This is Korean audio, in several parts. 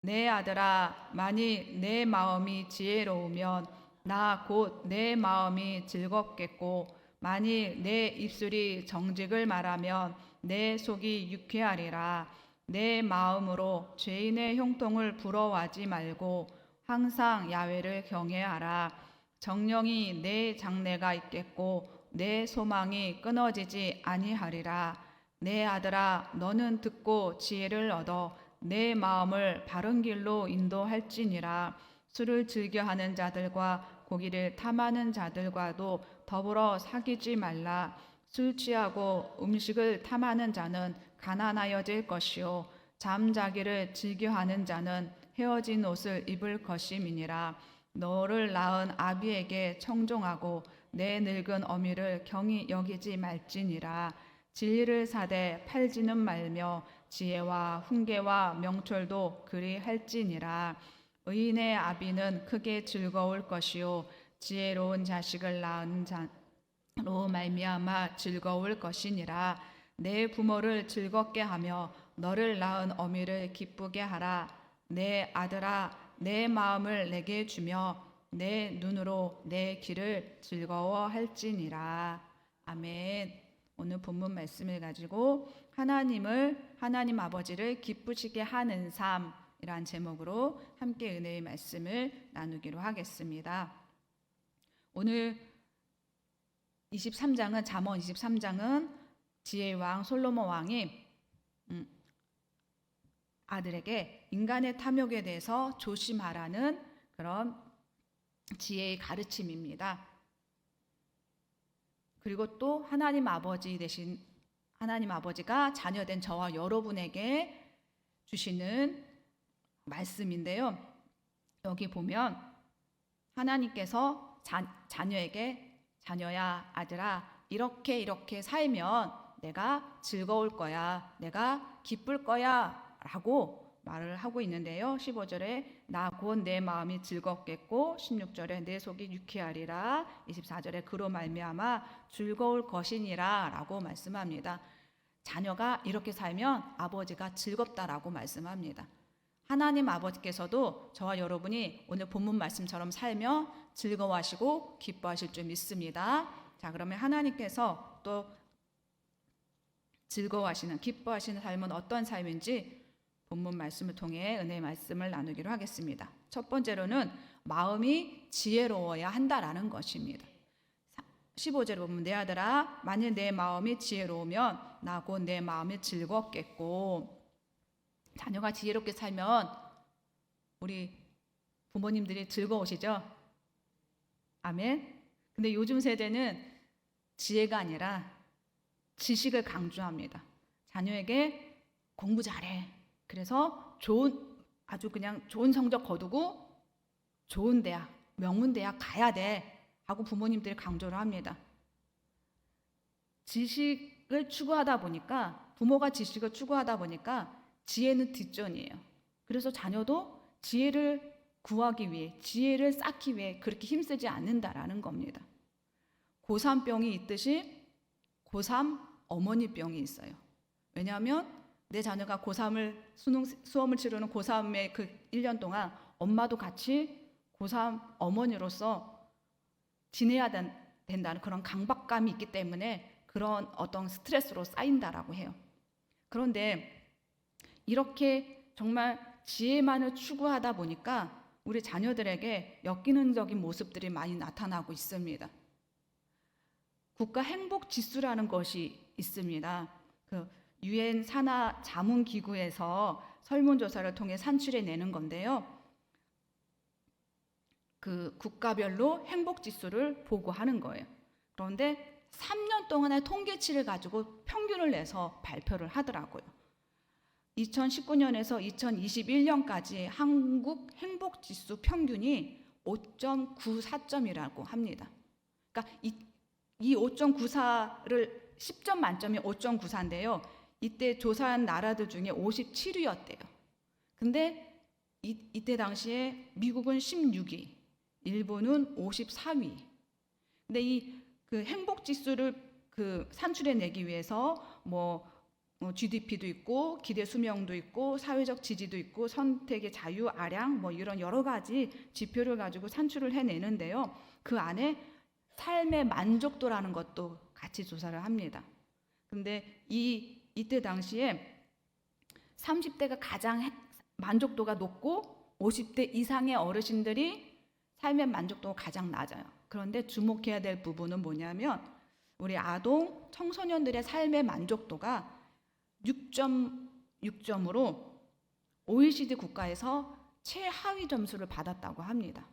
내 아들아, 만일 내 마음이 지혜로우면 나 곧 내 마음이 즐겁겠고, 만일 내 입술이 정직을 말하면 내 속이 유쾌하리라. 내 마음으로 죄인의 형통을 부러워하지 말고 항상 야훼를 경외하라. 정령이 내 장래가 있겠고 내 소망이 끊어지지 아니하리라. 내 아들아, 너는 듣고 지혜를 얻어 내 마음을 바른 길로 인도할지니라. 술을 즐겨하는 자들과 고기를 탐하는 자들과도 더불어 사귀지 말라. 술 취하고 음식을 탐하는 자는 가난하여질 것이요 잠자기를 즐겨하는 자는 헤어진 옷을 입을 것임이니라. 너를 낳은 아비에게 청종하고 내 늙은 어미를 경히 여기지 말지니라. 진리를 사되 팔지는 말며 지혜와 훈계와 명철도 그리 할지니라. 의인의 아비는 크게 즐거울 것이요 지혜로운 자식을 낳은 자로 말미암아 즐거울 것이니라. 내 부모를 즐겁게 하며 너를 낳은 어미를 기쁘게 하라. 내 아들아, 내 마음을 내게 주며 내 눈으로 내 길을 즐거워할지니라. 아멘. 오늘 본문 말씀을 가지고 하나님 아버지를 기쁘시게 하는 삶이란 제목으로 함께 은혜의 말씀을 나누기로 하겠습니다. 오늘 23장은 잠언 23장은 지혜의 왕 솔로몬 왕이 아들에게 인간의 탐욕에 대해서 조심하라는 그런 지혜의 가르침입니다. 그리고 또 하나님 아버지 대신 하나님 아버지가 자녀된 저와 여러분에게 주시는 말씀인데요. 여기 보면 하나님께서 자녀에게 자녀야 아들아 이렇게 살면 내가 즐거울 거야. 내가 기쁠 거야. 라고 말을 하고 있는데요. 15절에 나 곧 내 마음이 즐겁겠고 16절에 내 속이 유쾌하리라 24절에 그로 말미암아 즐거울 것이니라 라고 말씀합니다. 자녀가 이렇게 살면 아버지가 즐겁다라고 말씀합니다. 하나님 아버지께서도 저와 여러분이 오늘 본문 말씀처럼 살며 즐거워하시고 기뻐하실 줄 믿습니다. 자, 그러면 하나님께서 또 즐거워하시는 기뻐하시는 삶은 어떤 삶인지 본문 말씀을 통해 은혜의 말씀을 나누기로 하겠습니다. 첫 번째로는 마음이 지혜로워야 한다라는 것입니다. 15절에 보면 내 아들아 만일 내 마음이 지혜로우면 나 곧 내 마음이 즐겁겠고 자녀가 지혜롭게 살면 우리 부모님들이 즐거우시죠? 아멘. 근데 요즘 세대는 지혜가 아니라 지식을 강조합니다. 자녀에게 공부 잘해. 그래서 아주 그냥 좋은 성적 거두고 좋은 대학, 명문 대학 가야 돼 하고 부모님들이 강조를 합니다. 지식을 추구하다 보니까 부모가 지식을 추구하다 보니까 지혜는 뒷전이에요. 그래서 자녀도 지혜를 구하기 위해 지혜를 쌓기 위해 그렇게 힘쓰지 않는다라는 겁니다. 고3병이 있듯이 고3 어머니병이 있어요. 왜냐하면 내 자녀가 고3을 수험을 치르는 고3의 그 1년 동안 엄마도 같이 고3 어머니로서 지내야 된다는 그런 강박감이 있기 때문에 그런 어떤 스트레스로 쌓인다라고 해요. 그런데 이렇게 정말 지혜만을 추구하다 보니까 우리 자녀들에게 역기능적인 모습들이 많이 나타나고 있습니다. 국가 행복 지수라는 것이 있습니다. 그 유엔 산하 자문 기구에서 설문조사를 통해 산출해 내는 건데요. 그 국가별로 행복 지수를 보고하는 거예요. 그런데 3년 동안의 통계치를 가지고 평균을 내서 발표를 하더라고요. 2019년에서 2021년까지 한국 행복 지수 평균이 5.94점이라고 합니다. 그러니까 이 5.94를 10점 만점이 5.94인데요. 이때 조사한 나라들 중에 57위였대요. 근데 이때 당시에 미국은 16위, 일본은 54위. 근데 이 그 행복 지수를 그 산출해 내기 위해서 뭐 GDP도 있고 기대 수명도 있고 사회적 지지도 있고 선택의 자유, 아량 뭐 이런 여러 가지 지표를 가지고 산출을 해내는데요. 그 안에 삶의 만족도라는 것도 같이 조사를 합니다. 근데 이때 당시에 30대가 가장 만족도가 높고 50대 이상의 어르신들이 삶의 만족도가 가장 낮아요. 그런데 주목해야 될 부분은 뭐냐면 우리 아동, 청소년들의 삶의 만족도가 6.6점으로 OECD 국가에서 최하위 점수를 받았다고 합니다.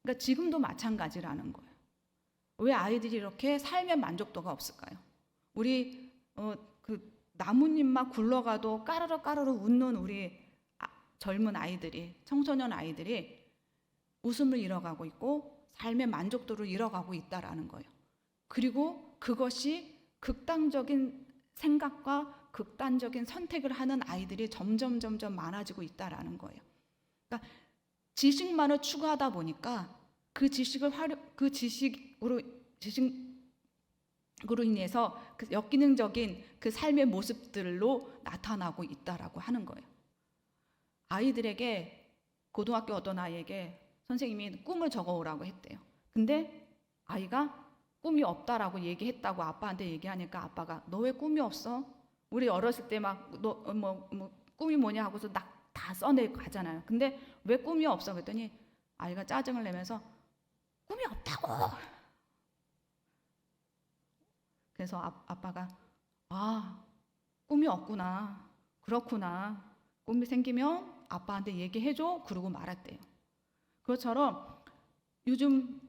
그러니까 지금도 마찬가지라는 거예요. 왜 아이들이 이렇게 삶의 만족도가 없을까요? 우리 그 나뭇잎만 굴러가도 까르르 웃는 우리 젊은 아이들이, 청소년 아이들이 웃음을 잃어가고 있고 삶의 만족도를 잃어가고 있다라는 거예요. 그리고 그것이 극단적인 생각과 극단적인 선택을 하는 아이들이 점점 많아지고 있다라는 거예요. 그러니까 지식만을 추구하다 보니까 그 지식으로 인해서 그 역기능적인 그 삶의 모습들로 나타나고 있다라고 하는 거예요. 아이들에게 고등학교 어떤 아이에게 선생님이 꿈을 적어오라고 했대요. 근데 아이가 꿈이 없다라고 얘기했다고 아빠한테 얘기하니까 아빠가 너 왜 꿈이 없어? 우리 어렸을 때 막 너 꿈이 뭐냐 하고서 다 써내고 가잖아요. 근데 왜 꿈이 없어? 그랬더니 아이가 짜증을 내면서 꿈이 없다고. 그래서 아빠가 꿈이 없구나. 그렇구나. 꿈이 생기면 아빠한테 얘기해줘. 그러고 말았대요. 그것처럼 요즘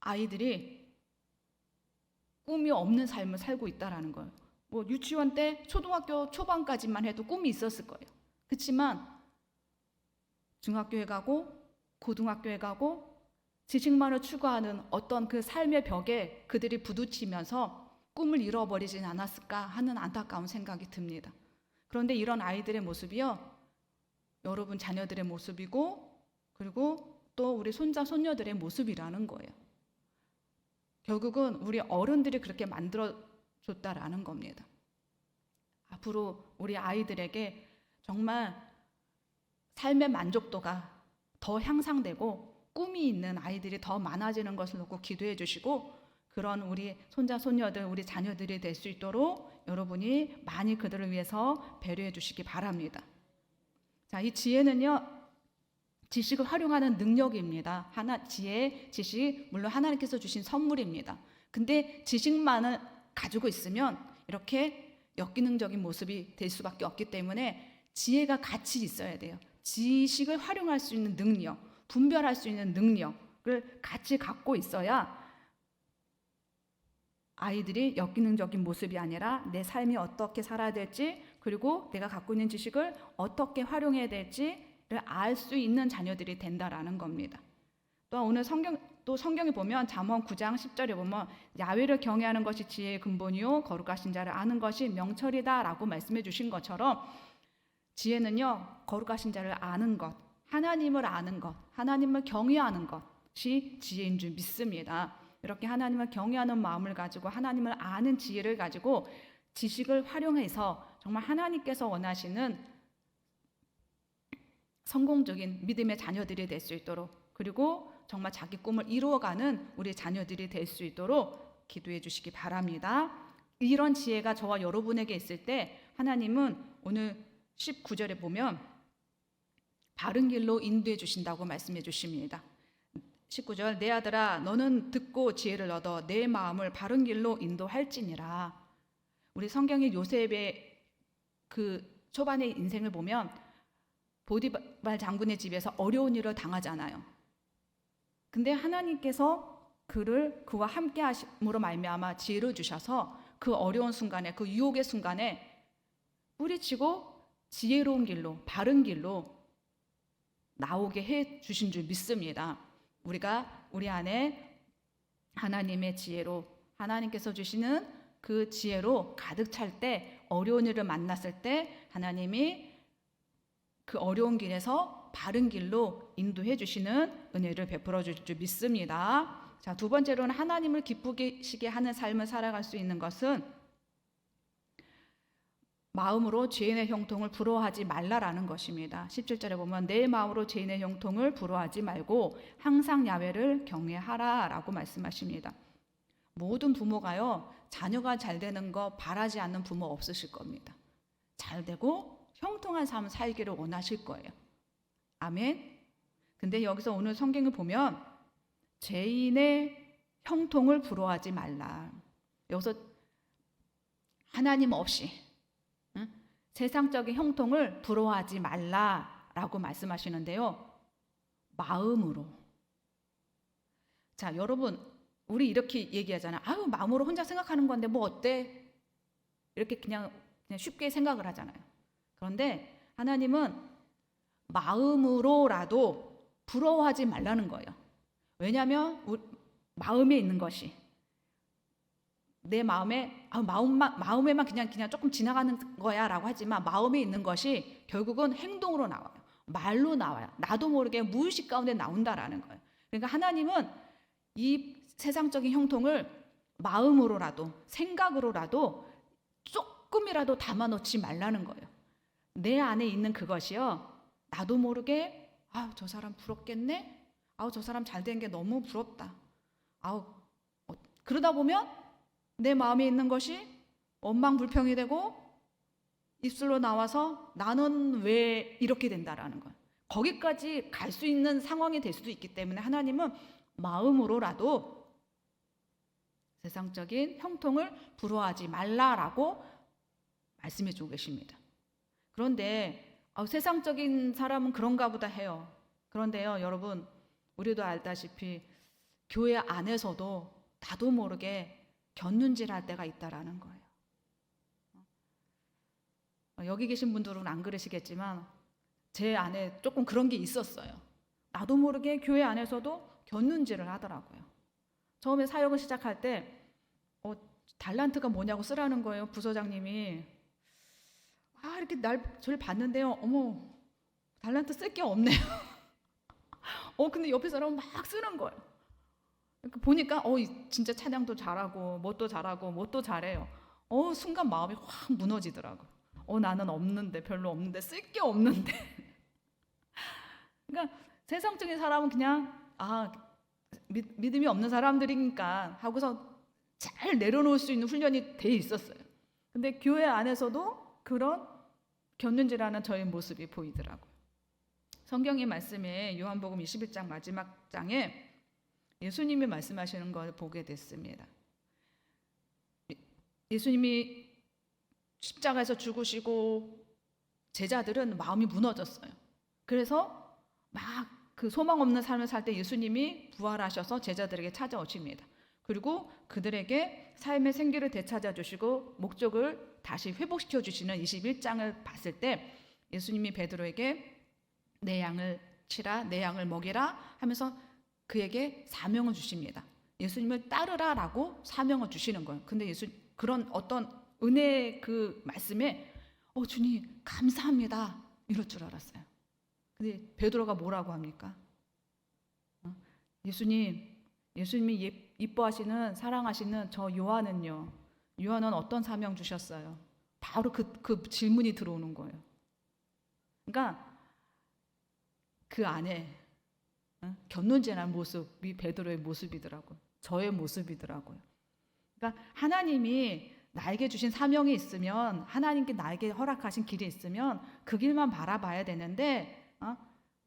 아이들이 꿈이 없는 삶을 살고 있다라는 거예요. 뭐 유치원 때 초등학교 초반까지만 해도 꿈이 있었을 거예요. 그렇지만 중학교에 가고 고등학교에 가고 지식만을 추구하는 어떤 그 삶의 벽에 그들이 부딪히면서 꿈을 잃어버리진 않았을까 하는 안타까운 생각이 듭니다. 그런데 이런 아이들의 모습이요, 여러분 자녀들의 모습이고 그리고 또 우리 손자 손녀들의 모습이라는 거예요. 결국은 우리 어른들이 그렇게 만들어줬다라는 겁니다. 앞으로 우리 아이들에게 정말 삶의 만족도가 더 향상되고 꿈이 있는 아이들이 더 많아지는 것을 놓고 기도해 주시고 그런 우리 손자 손녀들, 우리 자녀들이 될 수 있도록 여러분이 많이 그들을 위해서 배려해 주시기 바랍니다. 자, 이 지혜는요, 지식을 활용하는 능력입니다. 지식, 물론 하나님께서 주신 선물입니다. 근데 지식만을 가지고 있으면 이렇게 역기능적인 모습이 될 수밖에 없기 때문에 지혜가 같이 있어야 돼요. 지식을 활용할 수 있는 능력, 분별할 수 있는 능력을 같이 갖고 있어야 아이들이 역기능적인 모습이 아니라 내 삶이 어떻게 살아야 될지, 그리고 내가 갖고 있는 지식을 어떻게 활용해야 될지를 알 수 있는 자녀들이 된다라는 겁니다. 또 오늘 성경에 보면 잠언 9장 10절에 보면 야훼를 경외하는 것이 지혜의 근본이요 거룩하신 자를 아는 것이 명철이다라고 말씀해 주신 것처럼 지혜는요, 거룩하신 자를 아는 것, 하나님을 아는 것, 하나님을 경외하는 것이 지혜인 줄 믿습니다. 이렇게 하나님을 경외하는 마음을 가지고 하나님을 아는 지혜를 가지고 지식을 활용해서 정말 하나님께서 원하시는 성공적인 믿음의 자녀들이 될 수 있도록, 그리고 정말 자기 꿈을 이루어가는 우리 자녀들이 될 수 있도록 기도해 주시기 바랍니다. 이런 지혜가 저와 여러분에게 있을 때 하나님은 오늘 19절에 보면 바른 길로 인도해 주신다고 말씀해 주십니다. 19절, 내 아들아 너는 듣고 지혜를 얻어 내 마음을 바른 길로 인도할지니라. 우리 성경의 요셉의 그 초반의 인생을 보면 보디발 장군의 집에서 어려운 일을 당하잖아요. 근데 하나님께서 그와 함께 하심으로 말미암아 지혜를 주셔서 그 어려운 순간에, 그 유혹의 순간에 뿌리치고 지혜로운 길로, 바른 길로 나오게 해 주신 줄 믿습니다. 우리가 우리 안에 하나님의 지혜로, 하나님께서 주시는 그 지혜로 가득 찰 때, 어려운 일을 만났을 때 하나님이 그 어려운 길에서 바른 길로 인도해 주시는 은혜를 베풀어 주실 줄 믿습니다. 자, 두 번째로는 하나님을 기쁘시게 하는 삶을 살아갈 수 있는 것은 마음으로 죄인의 형통을 부러워하지 말라라는 것입니다. 17절에 보면 내 마음으로 죄인의 형통을 부러워하지 말고 항상 야훼를 경외하라라고 말씀하십니다. 모든 부모가요, 자녀가 잘 되는 거 바라지 않는 부모 없으실 겁니다. 잘 되고 형통한 삶 살기를 원하실 거예요. 아멘. 근데 여기서 오늘 성경을 보면 죄인의 형통을 부러워하지 말라. 여기서 하나님 없이 세상적인 형통을 부러워하지 말라라고 말씀하시는데요. 마음으로. 자, 여러분, 우리 이렇게 얘기하잖아. 아유, 마음으로 혼자 생각하는 건데 뭐 어때? 이렇게 그냥 쉽게 생각을 하잖아요. 그런데 하나님은 마음으로라도 부러워하지 말라는 거예요. 왜냐하면 마음에 있는 것이 내 마음에만 그냥 조금 지나가는 거야라고 하지만 마음에 있는 것이 결국은 행동으로 나와요. 말로 나와요. 나도 모르게 무의식 가운데 나온다라는 거예요. 그러니까 하나님은 이 세상적인 형통을 마음으로라도 생각으로라도 조금이라도 담아놓지 말라는 거예요. 내 안에 있는 그것이요, 나도 모르게 저 사람 부럽겠네? 저 사람 잘 된 게 너무 부럽다. 그러다 보면 내 마음에 있는 것이 원망불평이 되고 입술로 나와서 나는 왜 이렇게 된다라는 거예요. 거기까지 갈 수 있는 상황이 될 수도 있기 때문에 하나님은 마음으로라도 세상적인 형통을 부러워하지 말라라고 말씀해 주고 계십니다. 그런데 세상적인 사람은 그런가 보다 해요. 그런데요, 여러분, 우리도 알다시피 교회 안에서도 나도 모르게 곁눈질할 때가 있다라는 거예요. 여기 계신 분들은 안 그러시겠지만 제 안에 조금 그런 게 있었어요. 나도 모르게 교회 안에서도 곁눈질을 하더라고요. 처음에 사역을 시작할 때 달란트가 뭐냐고 쓰라는 거예요. 부서장님이. 이렇게 저를 봤는데요. 어머, 달란트 쓸 게 없네요. 근데 옆에 사람은 막 쓰는 거예요. 보니까 진짜 찬양도 잘하고 뭣도 잘하고 뭣도 잘해요. 순간 마음이 확 무너지더라고요. 나는 없는데, 별로 없는데, 쓸 게 없는데. 그러니까 세상적인 사람은 그냥 믿음이 없는 사람들이니까 하고서 잘 내려놓을 수 있는 훈련이 돼 있었어요. 근데 교회 안에서도 그런 곁눈질하는 저의 모습이 보이더라고요. 성경의 말씀에 요한복음 21장 마지막 장에 예수님이 말씀하시는 걸 보게 됐습니다. 예수님이 십자가에서 죽으시고 제자들은 마음이 무너졌어요. 그래서 막 그 소망 없는 삶을 살 때 예수님이 부활하셔서 제자들에게 찾아오십니다. 그리고 그들에게 삶의 생기를 되찾아 주시고 목적을 다시 회복시켜 주시는 21장을 봤을 때 예수님이 베드로에게 내 양을 치라, 내 양을 먹이라 하면서 그에게 사명을 주십니다. 예수님을 따르라라고 사명을 주시는 거예요. 근데 그런 어떤 은혜의 그 말씀에 주님 감사합니다 이럴 줄 알았어요. 근데 베드로가 뭐라고 합니까? 예수님이 이뻐하시는 사랑하시는 저 요한은요. 요한은 어떤 사명 주셨어요? 바로 그 질문이 들어오는 거예요. 그러니까 그 안에 곁눈질한 모습이 베드로의 모습이더라고요. 저의 모습이더라고요. 그러니까 하나님이 나에게 주신 사명이 있으면, 하나님께 나에게 허락하신 길이 있으면 그 길만 바라봐야 되는데,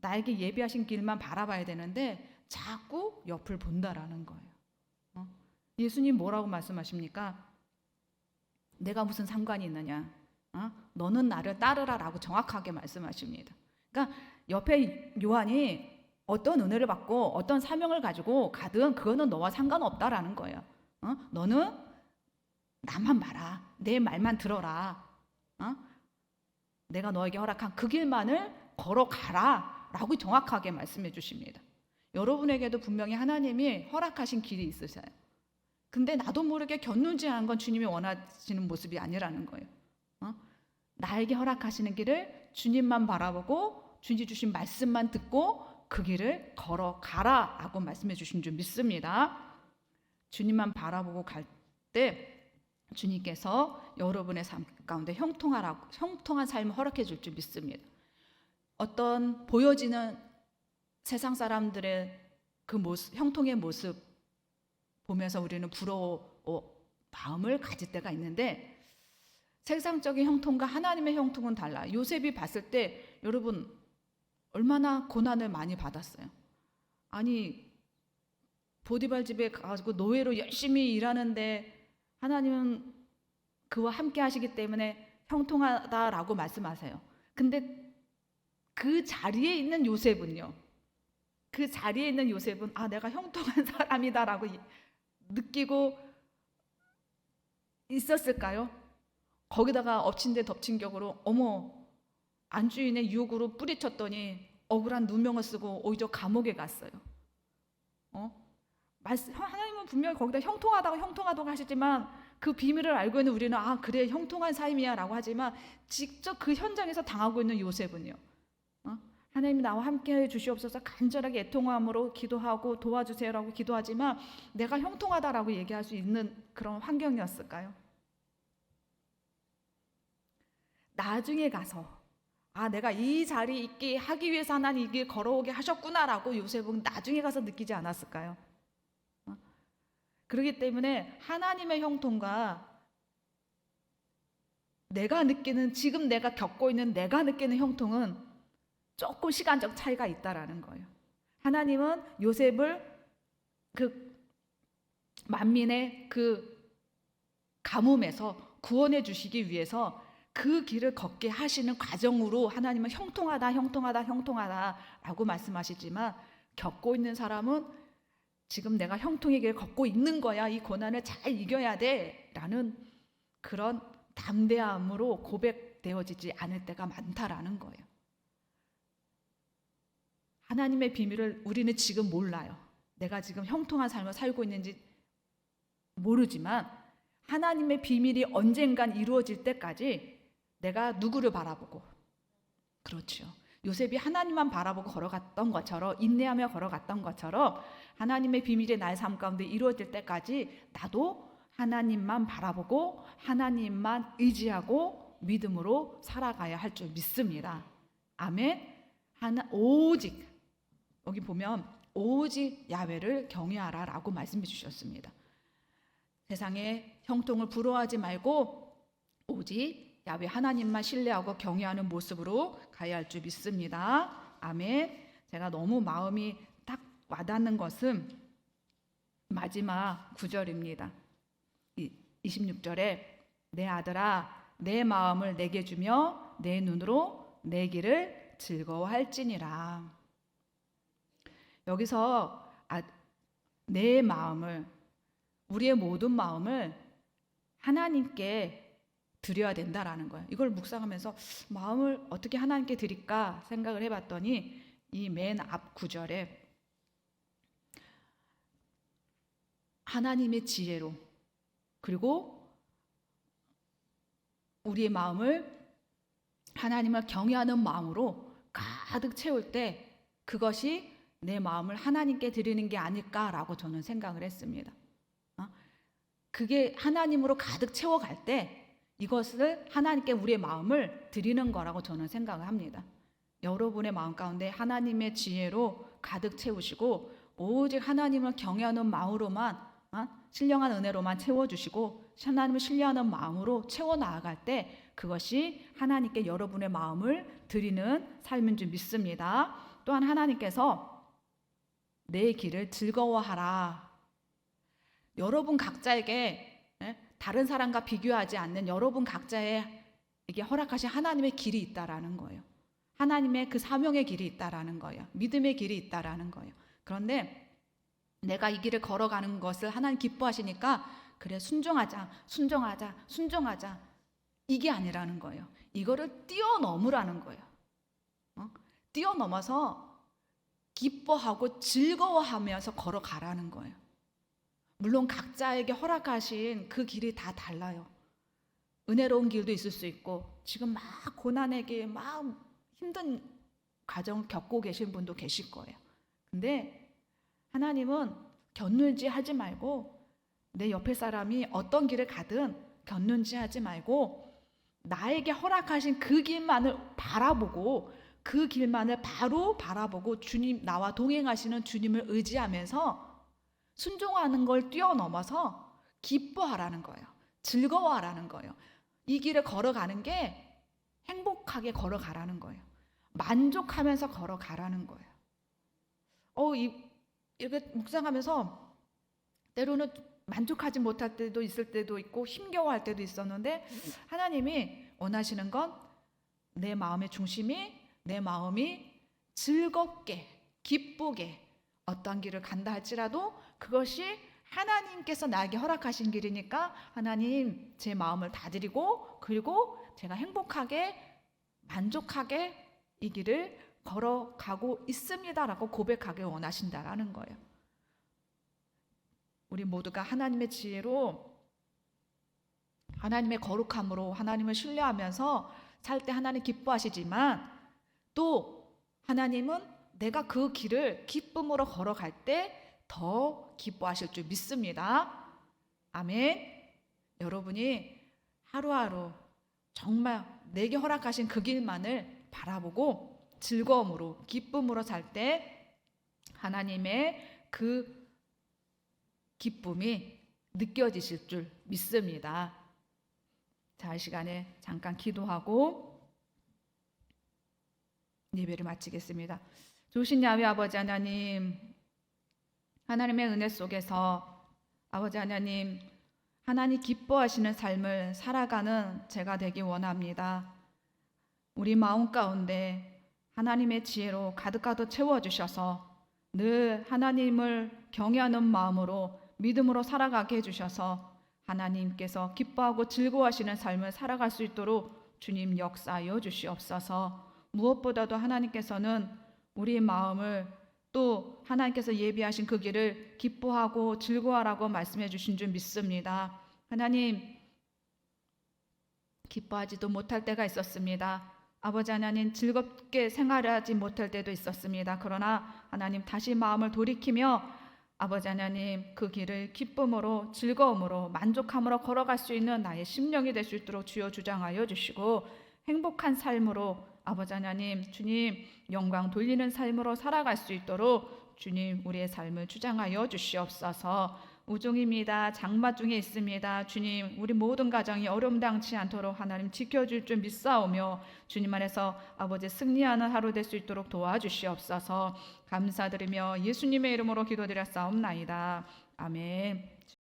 나에게 예비하신 길만 바라봐야 되는데 자꾸 옆을 본다라는 거예요. 예수님 뭐라고 말씀하십니까? 내가 무슨 상관이 있느냐? 너는 나를 따르라라고 정확하게 말씀하십니다. 그러니까 옆에 요한이 어떤 은혜를 받고 어떤 사명을 가지고 가든 그거는 너와 상관없다라는 거예요. 너는 나만 봐라. 내 말만 들어라. 내가 너에게 허락한 그 길만을 걸어가라 라고 정확하게 말씀해 주십니다. 여러분에게도 분명히 하나님이 허락하신 길이 있으세요. 근데 나도 모르게 곁눈질하는 건 주님이 원하시는 모습이 아니라는 거예요. 나에게 허락하시는 길을 주님만 바라보고 주님 주신 말씀만 듣고 그 길을 걸어가라 라고 말씀해 주신 줄 믿습니다. 주님만 바라보고 갈 때 주님께서 여러분의 삶 가운데 형통한 삶을 허락해 줄 줄 믿습니다. 어떤 보여지는 세상 사람들의 그 모습, 형통의 모습 보면서 우리는 부러워 마음을 가질 때가 있는데, 세상적인 형통과 하나님의 형통은 달라. 요셉이 봤을 때 여러분 얼마나 고난을 많이 받았어요. 아니, 보디발 집에 가가지고 노예로 열심히 일하는데 하나님은 그와 함께 하시기 때문에 형통하다라고 말씀하세요. 근데 그 자리에 있는 요셉은요, 그 자리에 있는 요셉은 내가 형통한 사람이다라고 느끼고 있었을까요? 거기다가 엎친 데 덮친 격으로 안주인의 유혹으로 뿌리쳤더니 억울한 누명을 쓰고 오히려 감옥에 갔어요. 하나님은 분명히 거기다 형통하다고 하시지만 그 비밀을 알고 있는 우리는 그래 형통한 삶이야 라고 하지만, 직접 그 현장에서 당하고 있는 요셉은요, 하나님이 나와 함께 해 주시옵소서 간절하게 애통함으로 기도하고 도와주세요라고 기도하지만 내가 형통하다라고 얘기할 수 있는 그런 환경이었을까요? 나중에 가서 내가 이 자리에 있게 하기 위해서 하나님 이 길 걸어오게 하셨구나라고 요셉은 나중에 가서 느끼지 않았을까요? 그렇기 때문에 하나님의 형통과 지금 내가 겪고 있는 내가 느끼는 형통은 조금 시간적 차이가 있다라는 거예요. 하나님은 요셉을 그 만민의 그 가뭄에서 구원해 주시기 위해서 그 길을 걷게 하시는 과정으로 하나님은 형통하다라고 말씀하시지만, 겪고 있는 사람은 지금 내가 형통의 길을 걷고 있는 거야, 이 고난을 잘 이겨야 돼 라는 그런 담대함으로 고백되어지지 않을 때가 많다라는 거예요. 하나님의 비밀을 우리는 지금 몰라요. 내가 지금 형통한 삶을 살고 있는지 모르지만 하나님의 비밀이 언젠간 이루어질 때까지 내가 누구를 바라보고, 그렇죠, 요셉이 하나님만 바라보고 걸어갔던 것처럼, 인내하며 걸어갔던 것처럼 하나님의 비밀이 나의 삶 가운데 이루어질 때까지 나도 하나님만 바라보고 하나님만 의지하고 믿음으로 살아가야 할 줄 믿습니다. 아멘. 오직, 여기 보면 오직 야훼를 경외하라 라고 말씀해 주셨습니다. 세상의 형통을 부러워하지 말고 오직 야훼 하나님만 신뢰하고 경외하는 모습으로 가야 할 줄 믿습니다. 아멘. 제가 너무 마음이 딱 와닿는 것은 마지막 9절입니다. 26절에 내 아들아 내 마음을 내게 주며 내 눈으로 내 길을 즐거워할지니라. 여기서 내 마음을, 우리의 모든 마음을 하나님께 드려야 된다라는 거예요. 이걸 묵상하면서 마음을 어떻게 하나님께 드릴까 생각을 해봤더니 이 맨 앞 구절에 하나님의 지혜로, 그리고 우리의 마음을 하나님을 경외하는 마음으로 가득 채울 때 그것이 내 마음을 하나님께 드리는 게 아닐까라고 저는 생각을 했습니다. 그게 하나님으로 가득 채워갈 때 이것을 하나님께 우리의 마음을 드리는 거라고 저는 생각을 합니다. 여러분의 마음 가운데 하나님의 지혜로 가득 채우시고 오직 하나님을 경외하는 마음으로만, 신령한 은혜로만 채워주시고 하나님을 신뢰하는 마음으로 채워나아갈 때 그것이 하나님께 여러분의 마음을 드리는 삶인 줄 믿습니다. 또한 하나님께서 내 길을 즐거워하라. 여러분 각자에게, 다른 사람과 비교하지 않는 여러분 각자에게 허락하신 하나님의 길이 있다라는 거예요. 하나님의 그 사명의 길이 있다라는 거예요. 믿음의 길이 있다라는 거예요. 그런데 내가 이 길을 걸어가는 것을 하나님 기뻐하시니까 그래 순종하자 이게 아니라는 거예요. 이거를 뛰어넘으라는 거예요. 뛰어넘어서 기뻐하고 즐거워하면서 걸어가라는 거예요. 물론 각자에게 허락하신 그 길이 다 달라요. 은혜로운 길도 있을 수 있고 지금 막 고난에게 막 힘든 과정을 겪고 계신 분도 계실 거예요. 근데 하나님은 견눈질 하지 말고 내 옆에 사람이 어떤 길을 가든 겼는지 하지 말고 나에게 허락하신 그 길만을 바라보고 그 길만을 바로 바라보고 주님, 나와 동행하시는 주님을 의지하면서 순종하는 걸 뛰어넘어서 기뻐하라는 거예요. 즐거워하라는 거예요. 이 길을 걸어가는 게 행복하게 걸어가라는 거예요. 만족하면서 걸어가라는 거예요. 이렇게 묵상하면서 때로는 만족하지 못할 때도 있을 때도 있고 힘겨워할 때도 있었는데 하나님이 원하시는 건 내 마음의 중심이, 내 마음이 즐겁게 기쁘게 어떤 길을 간다 할지라도 그것이 하나님께서 나에게 허락하신 길이니까 하나님 제 마음을 다 드리고 그리고 제가 행복하게 만족하게 이 길을 걸어가고 있습니다라고 고백하길 원하신다라는 거예요. 우리 모두가 하나님의 지혜로 하나님의 거룩함으로 하나님을 신뢰하면서 살 때 하나님 기뻐하시지만 또 하나님은 내가 그 길을 기쁨으로 걸어갈 때 더 기뻐하실 줄 믿습니다. 아멘. 여러분이 하루하루 정말 내게 허락하신 그 길만을 바라보고 즐거움으로 기쁨으로 살 때 하나님의 그 기쁨이 느껴지실 줄 믿습니다. 자, 이 시간에 잠깐 기도하고 예배를 마치겠습니다. 좋으신 야훼 아버지 하나님, 하나님의 은혜 속에서 아버지 하나님, 하나님 기뻐하시는 삶을 살아가는 제가 되기 원합니다. 우리 마음 가운데 하나님의 지혜로 가득가득 채워주셔서 늘 하나님을 경외하는 마음으로 믿음으로 살아가게 해주셔서 하나님께서 기뻐하고 즐거워하시는 삶을 살아갈 수 있도록 주님 역사하여 주시옵소서. 무엇보다도 하나님께서는 우리의 마음을 또 하나님께서 예비하신 그 길을 기뻐하고 즐거워하라고 말씀해 주신 줄 믿습니다. 하나님, 기뻐하지도 못할 때가 있었습니다. 아버지 하나님, 즐겁게 생활하지 못할 때도 있었습니다. 그러나 하나님 다시 마음을 돌이키며 아버지 하나님 그 길을 기쁨으로 즐거움으로 만족함으로 걸어갈 수 있는 나의 심령이 될 수 있도록 주여 주장하여 주시고 행복한 삶으로 아버지 하나님 주님 영광 돌리는 삶으로 살아갈 수 있도록 주님 우리의 삶을 주장하여 주시옵소서. 우중입니다. 장마 중에 있습니다. 주님 우리 모든 가정이 어려움 당치 않도록 하나님 지켜줄 줄 믿사오며 주님 안에서 아버지 승리하는 하루 될 수 있도록 도와주시옵소서. 감사드리며 예수님의 이름으로 기도드렸사옵나이다. 아멘.